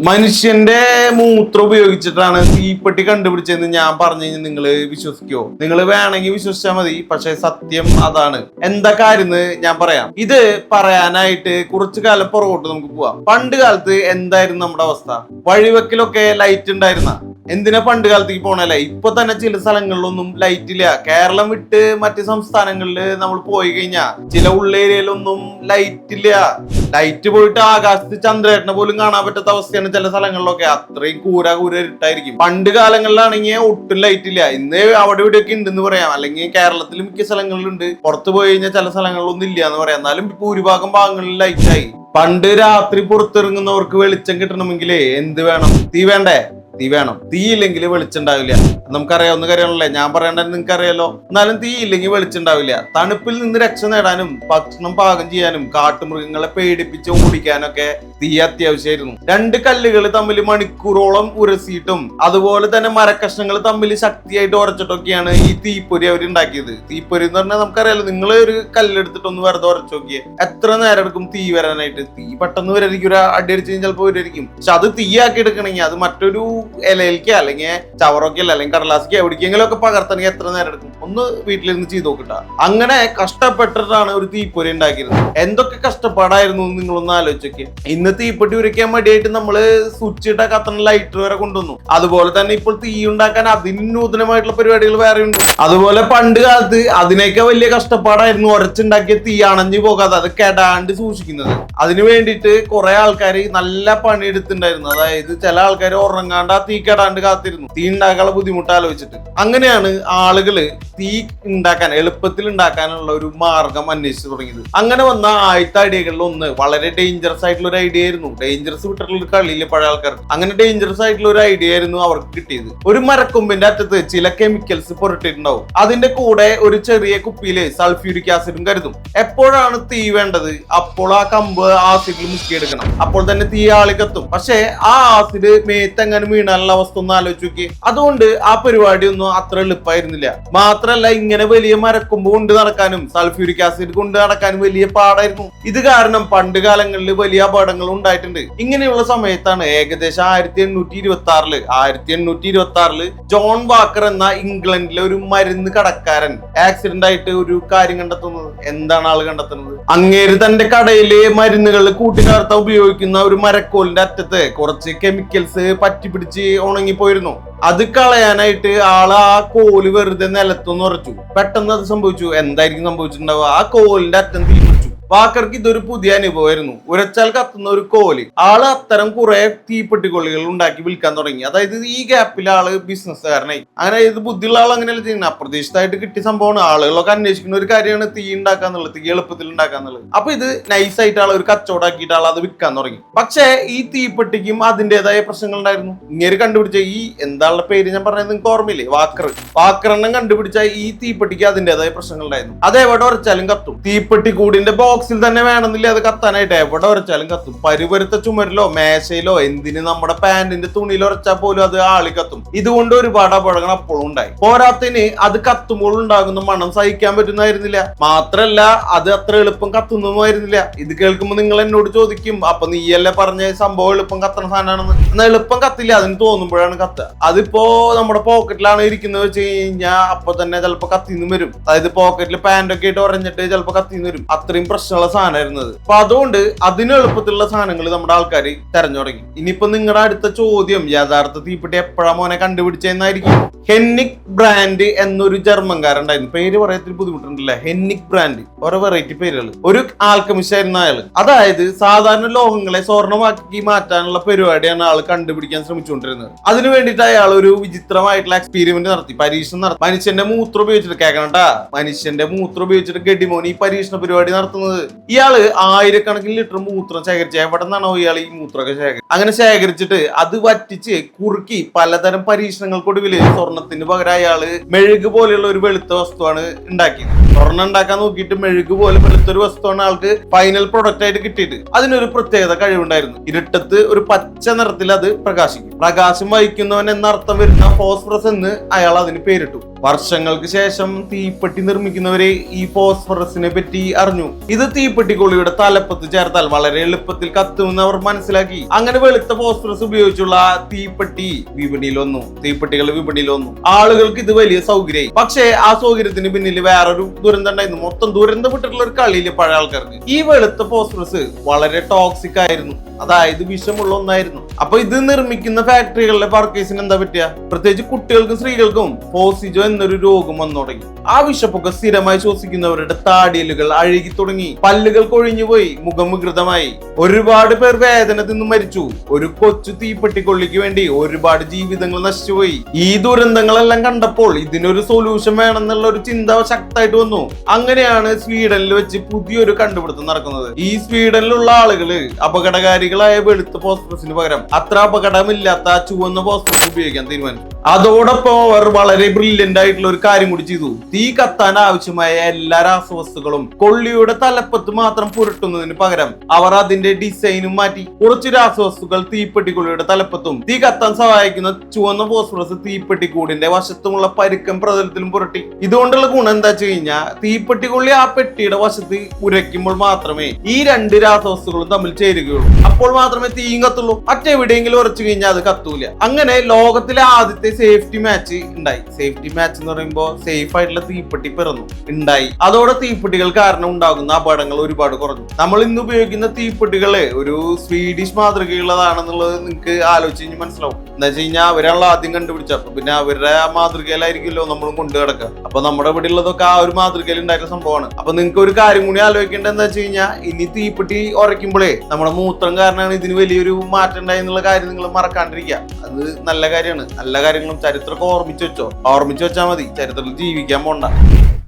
മനുഷ്യന്റെ മൂത്രം ഉപയോഗിച്ചിട്ടാണ് തീപ്പെട്ടി കണ്ടുപിടിച്ചതെന്ന് ഞാൻ പറഞ്ഞു കഴിഞ്ഞാൽ നിങ്ങൾ വിശ്വസിക്കുമോ? നിങ്ങൾ വേണമെങ്കിൽ വിശ്വസിച്ചാൽ മതി. പക്ഷെ സത്യം അതാണ്. എന്താ കാര്യം ഞാൻ പറയാം. ഇത് പറയാനായിട്ട് കുറച്ചു കാലം പുറകോട്ട് നമുക്ക് പോവാം. പണ്ട് കാലത്ത് എന്തായിരുന്നു നമ്മുടെ അവസ്ഥ? വഴിവെക്കിലൊക്കെ ലൈറ്റ് ഉണ്ടായിരുന്ന? എന്തിനാ പണ്ട് കാലത്തേക്ക് പോണല്ലേ? ഇപ്പൊ തന്നെ ചില സ്ഥലങ്ങളിലൊന്നും ലൈറ്റ് ഇല്ല. കേരളം വിട്ട് മറ്റ് സംസ്ഥാനങ്ങളിൽ നമ്മൾ പോയി കഴിഞ്ഞാൽ ചില ഉള്ളേരിയയിലൊന്നും ലൈറ്റ് ഇല്ല. ലൈറ്റ് പോയിട്ട് ആകാശത്ത് ചന്ദ്രേട്ടനെ പോലും കാണാൻ പറ്റാത്ത അവസ്ഥയാണ് ചില സ്ഥലങ്ങളിലൊക്കെ. അത്രയും കൂര ഇരുട്ടായിരിക്കും. പണ്ട് കാലങ്ങളിലാണെങ്കിൽ ഒട്ടും ലൈറ്റ് ഇല്ല. ഇന്ന് അവിടെ ഇവിടെയൊക്കെ ഉണ്ടെന്ന് പറയാം. അല്ലെങ്കിൽ കേരളത്തിൽ മിക്ക സ്ഥലങ്ങളിലുണ്ട്. പുറത്ത് പോയി കഴിഞ്ഞാൽ ചില സ്ഥലങ്ങളിലൊന്നും ഇല്ല എന്ന് പറയാം. എന്നാലും ഭൂരിഭാഗം ഭാഗങ്ങളിൽ ലൈറ്റായി. പണ്ട് രാത്രി പുറത്തിറങ്ങുന്നവർക്ക് വെളിച്ചം കിട്ടണമെങ്കിൽ എന്ത് വേണം? തീ വേണ്ടേ? തീ വേണം. തീ ഇല്ലെങ്കിൽ വെളിച്ചുണ്ടാവില്ല. നമുക്കറിയാവുന്ന കാര്യമാണല്ലേ, ഞാൻ പറയേണ്ടത് നിങ്ങൾക്ക് അറിയാലോ. എന്നാലും തീ ഇല്ലെങ്കിൽ വെളിച്ചുണ്ടാവില്ല. തണുപ്പിൽ നിന്ന് രക്ഷ നേടാനും ഭക്ഷണം പാകം ചെയ്യാനും കാട്ടുമൃഗങ്ങളെ പേടിപ്പിച്ച് ഓടിക്കാനൊക്കെ തീ അത്യാവശ്യമായിരുന്നു. രണ്ട് കല്ലുകൾ തമ്മിൽ മണിക്കൂറോളം ഉരസിയിട്ടും അതുപോലെ തന്നെ മരക്കഷ്ണങ്ങൾ തമ്മിൽ ശക്തിയായിട്ട് ഉരച്ചിട്ടൊക്കെയാണ് ഈ തീപ്പൊരി അവർ ഉണ്ടാക്കിയത്. തീപ്പൊരി എന്ന് പറഞ്ഞാൽ നമുക്കറിയാലോ, നിങ്ങൾ ഒരു കല്ലെടുത്തിട്ടൊന്ന് വെറുതെ ഉരച്ചു നോക്കിയേ, എത്ര നേരം എടുക്കും തീ വരാനായിട്ട്? തീ പെട്ടെന്ന് വരായിരിക്കും. ഒരു അടി അടിച്ച് കഴിഞ്ഞാൽ ചിലപ്പോൾ വരായിരിക്കും. പക്ഷെ അത് തീയാക്കി എടുക്കണമെങ്കിൽ അത് മറ്റൊരു ഇലയിലേക്ക് അല്ലെങ്കിൽ ചവറൊക്കെ അല്ലെങ്കിൽ കടലാസിക്ക് എവിടേക്കെങ്കിലും ഒക്കെ പകർത്തണമെങ്കിൽ എത്ര നേരം എടുക്കും? ഒന്ന് വീട്ടിലിരുന്ന് ചെയ്ത് നോക്കിട്ട. അങ്ങനെ കഷ്ടപ്പെട്ടിട്ടാണ് ഒരു തീപ്പൊരി ഉണ്ടാക്കിയിരുന്നത്. എന്തൊക്കെ കഷ്ടപ്പാടായിരുന്നു നിങ്ങളൊന്ന് ആലോചിച്ചൊക്കെ. ഇന്ന് തീപ്പെട്ടി ഉരയ്ക്കാൻ മടിയായിട്ട് നമ്മള് സ്വിച്ച് ഇട്ട കത്തണ ലൈറ്റർ വരെ കൊണ്ടുവന്നു. അതുപോലെ തന്നെ ഇപ്പോൾ തീ ഉണ്ടാക്കാൻ അതിന് നൂതനമായിട്ടുള്ള പരിപാടികൾ വേറെ ഉണ്ട്. അതുപോലെ പണ്ട് കാലത്ത് അതിനേക്കാൾ വലിയ കഷ്ടപ്പാടായിരുന്നു ഉരച്ചുണ്ടാക്കിയ തീ അണഞ്ഞു പോകാതെ അത് കെടാണ്ട് സൂക്ഷിക്കുന്നത്. അതിനു വേണ്ടിയിട്ട് കുറെ ആൾക്കാർ നല്ല പണിയെടുത്തിണ്ടായിരുന്നു. അതായത് ചില ആൾക്കാർ ഉറങ്ങാണ്ട് ആ തീ കെടാണ്ട് കാത്തിരുന്നു, തീ ഉണ്ടാക്കാനുള്ള ബുദ്ധിമുട്ട് ആലോചിച്ചിട്ട്. അങ്ങനെയാണ് ആളുകള് തീ ഉണ്ടാക്കാൻ എളുപ്പത്തിൽ ഉണ്ടാക്കാനുള്ള ഒരു മാർഗം അന്വേഷിച്ചു തുടങ്ങിയത്. അങ്ങനെ വന്ന ആദ്യത്തെ ഐഡിയകളിൽ ഒന്ന് വളരെ ഡേഞ്ചറസ് ആയിട്ടുള്ള ഒരു ഐഡിയ ആയിരുന്നു. ഡേഞ്ചറസ് വിട്ടിട്ടുള്ള ഒരു കളിയില് പഴയ ആൾക്കാർക്ക് അങ്ങനെ ഡേഞ്ചറസ് ആയിട്ടുള്ള ഒരു ഐഡിയ ആയിരുന്നു അവർക്ക് കിട്ടിയത്. ഒരു മരക്കൊമ്പിന്റെ അറ്റത്ത് ചില കെമിക്കൽസ് പുരട്ടിയിട്ടുണ്ടാവും. അതിന്റെ കൂടെ ഒരു ചെറിയ കുപ്പിയില് സൾഫ്യൂരിക് ആസിഡും കരുതും. എപ്പോഴാണ് തീ വേണ്ടത് അപ്പോൾ ആ കമ്പ് ആസിഡിൽ മുക്കിയെടുക്കണം. അപ്പോൾ തന്നെ തീ ആളിക്കത്തും. പക്ഷെ ആ ആസിഡ് മേത്തെങ്ങനെ വീണാനുള്ള അവസ്ഥ ഒന്ന് ആലോചിച്ച് നോക്കി. അതുകൊണ്ട് ആ പരിപാടി ഒന്നും അത്ര എളുപ്പമായിരുന്നില്ല. മാത്രല്ല ഇങ്ങനെ വലിയ മരക്കൊമ്പ് കൊണ്ട് നടക്കാനും സൾഫ്യൂരിക് ആസിഡ് കൊണ്ട് നടക്കാനും വലിയ പാടായിരുന്നു. ഇത് കാരണം പണ്ട് കാലങ്ങളിൽ വലിയ അപകടങ്ങൾ ഉണ്ടായിട്ടുണ്ട്. ഇങ്ങനെയുള്ള സമയത്താണ് ഏകദേശം 1826 ജോൺ വാക്കർ എന്ന ഇംഗ്ലണ്ടിലെ ഒരു മരുന്ന് കടക്കാരൻ ആക്സിഡന്റ് ആയിട്ട് ഒരു കാര്യം കണ്ടെത്തുന്നത്. എന്താണ് ആള് കണ്ടെത്തുന്നത്? അങ്ങേര് തന്റെ കടയിലെ മരുന്നുകൾ കൂട്ടിക്കലർത്താൻ ഉപയോഗിക്കുന്ന ഒരു മരക്കോലിന്റെ അറ്റത്ത് കുറച്ച് കെമിക്കൽസ് പറ്റിപ്പിടിച്ച് ഉണങ്ങിപ്പോയിരുന്നു. അത് കളയാനായിട്ട് ആള് ആ കോല് വെറുതെ നിലത്തൊന്ന് ഉറച്ചു. പെട്ടെന്ന് അത് സംഭവിച്ചു. എന്തായിരിക്കും സംഭവിച്ചിട്ടുണ്ടാവുക? ആ കോലിന്റെ അറ്റം തീ പിടിച്ചു. വാക്കർക്ക് ഇതൊരു പുതിയ അനുഭവമായിരുന്നു. ഉരച്ചാൽ കത്തുന്ന ഒരു കോല്. ആള് അത്തരം കുറെ തീപ്പെട്ടിക്കൊള്ളികൾ ഉണ്ടാക്കി വിൽക്കാൻ തുടങ്ങി. അതായത് ഈ ഗ്യാപ്പിൽ ആള് ബിസിനസ്സുകാരനായി. അങ്ങനെ ഇത് ബുദ്ധിയുള്ള ആൾ അങ്ങനെയല്ല ചെയ്യുന്നത്. അപ്രതീക്ഷിതമായിട്ട് കിട്ടിയ സംഭവമാണ്. ആളുകളൊക്കെ അന്വേഷിക്കുന്ന ഒരു കാര്യമാണ് തീ ഉണ്ടാക്കാന്നുള്ളത്, തീ എളുപ്പത്തിൽ ഉണ്ടാക്കാന്നുള്ളത്. അപ്പൊ ഇത് നൈസായിട്ട് ആൾ ഒരു കച്ചവടമാക്കിയിട്ട് ആൾ അത് വിൽക്കാൻ തുടങ്ങി. പക്ഷേ ഈ തീപ്പെട്ടിക്കും അതിൻ്റെതായ പ്രശ്നങ്ങൾ ഉണ്ടായിരുന്നു. ഇങ്ങനെ കണ്ടുപിടിച്ച ഈ എന്താളുടെ പേര് ഞാൻ പറഞ്ഞത് നിങ്ങൾക്ക് ഓർമ്മയില്ലേ? വാക്കറെണ്ണം കണ്ടുപിടിച്ച ഈ തീപ്പെട്ടിക്ക് അതിൻ്റെതായ പ്രശ്നങ്ങൾ ഉണ്ടായിരുന്നു. അത് എവിടെ ഉരച്ചാലും കത്തും. തീപ്പെട്ടി കൂടിന്റെ ബോക്സിൽ തന്നെ വേണമെന്നില്ല അത് കത്താനായിട്ട്. എവിടെ ഉരച്ചാലും കത്തും. പരുപരുത്ത ചുമരിലോ മേശയിലോ എന്തിന് നമ്മുടെ പാന്റിന്റെ തുണിയിൽ ഉരച്ചാൽ പോലും അത് ആളി കത്തും. ഇതുകൊണ്ട് ഒരുപാട് അപകടങ്ങൾ അപ്പോഴും ഉണ്ടായി. പോരാത്തിന് അത് കത്തുമ്പോൾ ഉണ്ടാകുന്ന മണം സഹിക്കാൻ പറ്റുന്നതായിരുന്നില്ല. മാത്രല്ല അത് അത്ര എളുപ്പം കത്തുന്നതുമായിരുന്നില്ല. ഇത് കേൾക്കുമ്പോൾ നിങ്ങൾ എന്നോട് ചോദിക്കും, അപ്പൊ നീയല്ലേ പറഞ്ഞ സംഭവം എളുപ്പം കത്തണ സാധനമാണെന്ന്. എന്നാൽ എളുപ്പം കത്തില്ല, അതിന് തോന്നുമ്പോഴാണ് കത്തുക. അതിപ്പോ നമ്മുടെ പോക്കറ്റിലാണ് ഇരിക്കുന്നത് വെച്ച് കഴിഞ്ഞാൽ അപ്പൊ തന്നെ ചിലപ്പോ കത്തിന്ന് വരും. അതായത് പോക്കറ്റിൽ പാന്റൊക്കെ ഇട്ട് ഉറഞ്ഞിട്ട് ചിലപ്പോ കത്തിന്ന് വരും. അത്രയും പ്രശ്നമുള്ള സാധനമായിരുന്നത്. അപ്പൊ അതുകൊണ്ട് അതിന് എളുപ്പത്തിലുള്ള സാധനങ്ങൾ നമ്മുടെ ആൾക്കാർ തെരഞ്ഞു തുടങ്ങി. ഇനിയിപ്പോ നിങ്ങളുടെ അടുത്ത ചോദ്യം, യഥാർത്ഥ തീപ്പെട്ടി എപ്പോഴാ മോനെ കണ്ടുപിടിച്ചെന്നായിരിക്കും. ഹെന്നിക് ബ്രാൻഡ് എന്നൊരു ജർമ്മൻകാരുണ്ടായിരുന്നു. പേര് പറയത്തിൽ ബുദ്ധിമുട്ടുണ്ടല്ലേ. ഹെന്നിക് ബ്രാൻഡ് ഓരോ വെറൈറ്റി പേരുകൾ. ഒരു ആൽക്കമിസ്റ്റ് ആയിരുന്നു അയാൾ. അതായത് സാധാരണ ലോഹങ്ങളെ സ്വർണ്ണമാക്കി മാറ്റാനുള്ള പരിപാടിയാണ് ആൾ കണ്ടുപിടിക്കാൻ ശ്രമിച്ചുകൊണ്ടിരുന്നത്. അതിനു വേണ്ടിയിട്ട് അയാൾ ഒരു വിചിത്രമായിട്ടുള്ള എക്സ്പെരിമെന്റ് നടത്തി, പരീക്ഷണം നടത്തി. മനുഷ്യന്റെ മൂത്രം ഉപയോഗിച്ചിട്ട്, കേൾക്കണട്ടാ, മനുഷ്യന്റെ മൂത്രം ഉപയോഗിച്ചിട്ട് ഗഡിമോൻ ഈ പരീക്ഷണ പരിപാടി നടത്തുന്നത്. ഇയാള് ആയിരക്കണക്കിന് ലിറ്റർ മൂത്രം ശേഖരിച്ചു. എവിടെ നിന്നാണോ ഇയാൾ ഈ മൂത്രമൊക്കെ അങ്ങനെ ശേഖരിച്ചിട്ട് അത് വറ്റിച്ച് കുറുക്കി പലതരം പരീക്ഷണങ്ങൾക്കൊടുവിൽ സ്വർണത്തിന് പകരം അയാള് മെഴുക് പോലെയുള്ള ഒരു വെളുത്ത വസ്തുവാണ് ഉണ്ടാക്കിയത്. സ്വർണ്ണം ഉണ്ടാക്കാൻ നോക്കിയിട്ട് മെഴുക് പോലെ വെളുത്തൊരു വസ്തുവാണ് ആൾക്ക് ഫൈനൽ പ്രൊഡക്റ്റ് ആയിട്ട് കിട്ടിയിട്ട്. അതിനൊരു പ്രത്യേകത കഴിവുണ്ടായിരുന്നു. ഇരുട്ടത്ത് ഒരു പച്ച നിറത്തിൽ അത് പ്രകാശിക്കും. പ്രകാശം വഹിക്കുന്നവൻ എന്നർത്ഥം വരുന്ന ഫോസ്ഫറസ് എന്ന് അയാൾ അതിന് പേരിട്ടു. വർഷങ്ങൾക്ക് ശേഷം തീപ്പെട്ടി നിർമ്മിക്കുന്നവരെ ഈ ഫോസ്ഫറസിനെ പറ്റി അറിഞ്ഞു. ഇത് തീപ്പെട്ടിക്കൊള്ളിയുടെ തലപ്പത്ത് ചേർത്താൽ വളരെ എളുപ്പത്തിൽ കത്തുമെന്ന് അവർ മനസ്സിലാക്കി. അങ്ങനെ വെളുത്ത ഫോസ്ഫറസ് ഉപയോഗിച്ചുള്ള തീപ്പെട്ടികൾ വിപണിയിൽ വന്നു. ആളുകൾക്ക് ഇത് വലിയ സൗകര്യമായി. പക്ഷേ ആ സൗകര്യത്തിന് പിന്നിൽ വേറൊരു ദുരന്തം ഉണ്ടായിരുന്നു. മൊത്തം ദുരന്തപ്പെട്ടിട്ടുള്ള ഒരു കളിയില് പഴയ ആൾക്കാർക്ക്. ഈ വെളുത്ത ഫോസ്ഫറസ് വളരെ ടോക്സിക് ആയിരുന്നു. അതായത് വിഷമുള്ള ഒന്നായിരുന്നു. അപ്പൊ ഇത് നിർമ്മിക്കുന്ന ഫാക്ടറികളിലെ വർക്കേഴ്സിന് എന്താ പറ്റുക? പ്രത്യേകിച്ച് കുട്ടികൾക്കും സ്ത്രീകൾക്കും ഫോസിജോ എന്നൊരു രോഗം വന്നു തുടങ്ങി. ആ വിഷപ്പൊക്കെ സ്ഥിരമായി ശ്വസിക്കുന്നവരുടെ താടിയലുകൾ അഴുകി തുടങ്ങി, പല്ലുകൾ കൊഴിഞ്ഞുപോയി, മുഖം വികൃതമായി. ഒരുപാട് പേർ വേദന തിന്നു മരിച്ചു. ഒരു കൊച്ചു തീപ്പെട്ടിക്കൊള്ളിക്ക് വേണ്ടി ഒരുപാട് ജീവിതങ്ങൾ നശിച്ചുപോയി. ഈ ദുരന്തങ്ങളെല്ലാം കണ്ടപ്പോൾ ഇതിനൊരു സൊല്യൂഷൻ വേണമെന്നുള്ള ഒരു ചിന്ത ശക്തമായിട്ട് വന്നു. അങ്ങനെയാണ് സ്വീഡനിൽ വെച്ച് പുതിയൊരു കണ്ടുപിടുത്തം നടക്കുന്നത്. ഈ സ്വീഡനിലുള്ള ആളുകള് അപകടകാരികളായ വെളുത്ത ഫോസ്ഫറസിന് പകരം അത്ര അപകടമില്ലാത്ത ചുവന്ന ഫോസ്ഫറസ് ഉപയോഗിക്കാൻ തീരുമാനിച്ചു. അതോടൊപ്പം അവർ വളരെ ബ്രില്യന്റ് ആയിട്ടുള്ള ഒരു കാര്യം കൂടി ചെയ്തു. തീ കത്താൻ ആവശ്യമായ എല്ലാ രാസവസ്തുക്കളും കൊള്ളിയുടെ തലപ്പത്ത് മാത്രം പുരട്ടുന്നതിന് പകരം അവർ അതിന്റെ ഡിസൈനും മാറ്റി. കുറച്ച് രാസവസ്തുക്കൾ തീപ്പെട്ടിക്കൊള്ളിയുടെ തലപ്പത്തും തീ കത്താൻ സഹായിക്കുന്ന ചുവന്ന ഫോസ്ഫറസ് തീപ്പെട്ടിക്കൂടിന്റെ വശത്തുമുള്ള പരുക്കൻ പ്രതലത്തിലും പുരട്ടി. ഇതുകൊണ്ടുള്ള ഗുണം എന്താ വെച്ച് കഴിഞ്ഞാൽ തീപ്പെട്ടിക്കൊള്ളി ആ പെട്ടിയുടെ വശത്ത് ഉരയ്ക്കുമ്പോൾ മാത്രമേ ഈ രണ്ട് രാസവസ്തുക്കളും തമ്മിൽ ചേരുകയുള്ളൂ. അപ്പോൾ മാത്രമേ തീയും കത്തുള്ളൂ. മറ്റെവിടെയെങ്കിലും ഉറച്ചു കഴിഞ്ഞാൽ അത് കത്തൂല. അങ്ങനെ ലോകത്തിലെ ആദ്യത്തെ സേഫ്റ്റി മാച്ച് ഉണ്ടായി. സേഫ്റ്റി മാച്ച് എന്ന് പറയുമ്പോൾ സേഫ് ആയിട്ടുള്ള തീപ്പെട്ടി പിറന്നു ഉണ്ടായി. അതോടെ തീപ്പെട്ടികൾ കാരണം ഉണ്ടാകുന്ന അപകടങ്ങൾ ഒരുപാട് കുറഞ്ഞു. നമ്മൾ ഇന്ന് ഉപയോഗിക്കുന്ന തീപ്പെട്ടികള് ഒരു സ്വീഡിഷ് മാതൃകയുള്ളതാണെന്നുള്ളത് നിങ്ങൾക്ക് ആലോചിച്ച് കഴിഞ്ഞാൽ മനസ്സിലാവും. എന്താ വെച്ച് കഴിഞ്ഞാൽ അവരാണല്ലോ ആദ്യം കണ്ടുപിടിച്ചത്. അപ്പൊ പിന്നെ അവരുടെ ആ മാതൃകയിലായിരിക്കുമല്ലോ നമ്മളും കൊണ്ടു കിടക്കുക. അപ്പൊ നമ്മുടെ ഇവിടെ ഉള്ളതൊക്കെ ആ ഒരു മാതൃകയിൽ ഉണ്ടായിരുന്ന സംഭവമാണ്. അപ്പൊ നിങ്ങൾക്ക് ഒരു കാര്യം കൂടി ആലോചിക്കേണ്ടത് എന്താ വെച്ച് കഴിഞ്ഞാൽ, ഇനി തീപ്പെട്ടി ഉറയ്ക്കുമ്പോഴേ നമ്മുടെ മൂത്രം കാരണമാണ് ഇതിന് വലിയൊരു മാറ്റം ഉണ്ടായി എന്നുള്ള കാര്യം നിങ്ങൾ മറക്കാണ്ടിരിക്കുക. അത് നല്ല കാര്യമാണ്. നല്ല കാര്യങ്ങളും ചരിത്രമൊക്കെ ഓർമ്മിച്ച് വെച്ചാൽ മതി. ചരിത്രത്തിൽ ജീവിക്കാൻ പോണ്ട.